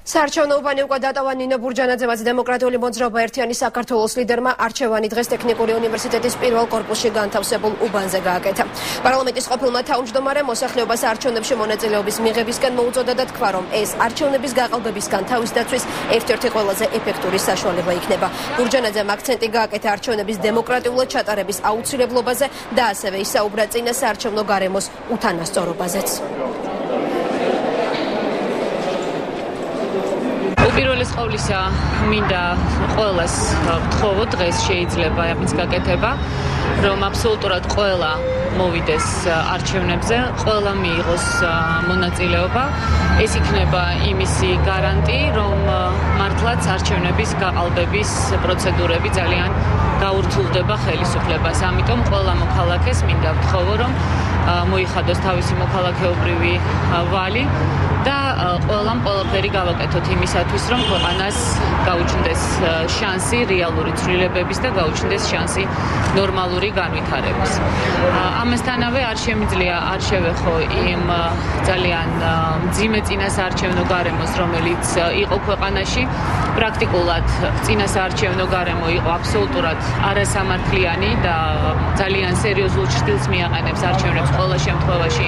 საარჩევნო უბანი უკვე დატოვა ნინო ბურჯანაძემ, დემოკრატიული მოძრაობა ერთიანი საქართველოს ლიდერმა არჩევანი დღეს ტექნიკური უნივერსიტეტის პირველ კორპუსში განთავსებულ უბანზე გააკეთა. პარლამენტის ყოფილმა თავმჯდომარემ მოსახლეობას არჩევნებში მონაწილეობის მიღებისკენ მოუწოდა და თქვა, რომ ეს არჩევნების გაყალბებისგან თავის დაცვის ერთ-ერთი ყველაზე ეფექტური საშუალება იქნება. ბურჯანაძემ აქცენტი გააკეთა არჩევნების დემოკრატიულად ჩატარების აუცილებლობაზე და ასევე ისაუბრა წინა საარჩევნო გარემოს უთანასწორობაზეც. პირველის ყოვლისა მინდა ყველას ვთხოვო, დღეს შეიძლება ამის გაკეთება, რომ აბსოლუტურად ყველა მოვიდეს არჩევნებზე, ყველა მიიღოს მონაწილეობა. ეს იქნება იმისი გარანტი, რომ მართლაც არჩევნების გაყალბების პროცედურები ძალიან გაურთულდება ხელისუფლებას. ამიტომ ყველა მოქალაქეს მინდა ვთხოვო, რომ მოიხადოს თავისი მოქალაქეობრივი ვალი და ყველამ ყველაფერი გავაკეთოთ იმისათვის, რომ ქვეყანას გაუჩნდეს შანსი რეალური ცვლილებების და გაუჩნდეს შანსი ნორმალური განვითარების. ამასთანავე არ შემიძლია არ შევეხო იმ ძალიან მძიმე წინასაარჩევნო გარემოს, რომელიც იყო ქვეყანაში. პრაქტიკულად წინასაარჩევნო გარემო იყო აბსოლუტურად არასამართლიანი და ძალიან სერიოზულ ჭრილს მიაყენებს არჩევნებს ყველა შემთხვევაში.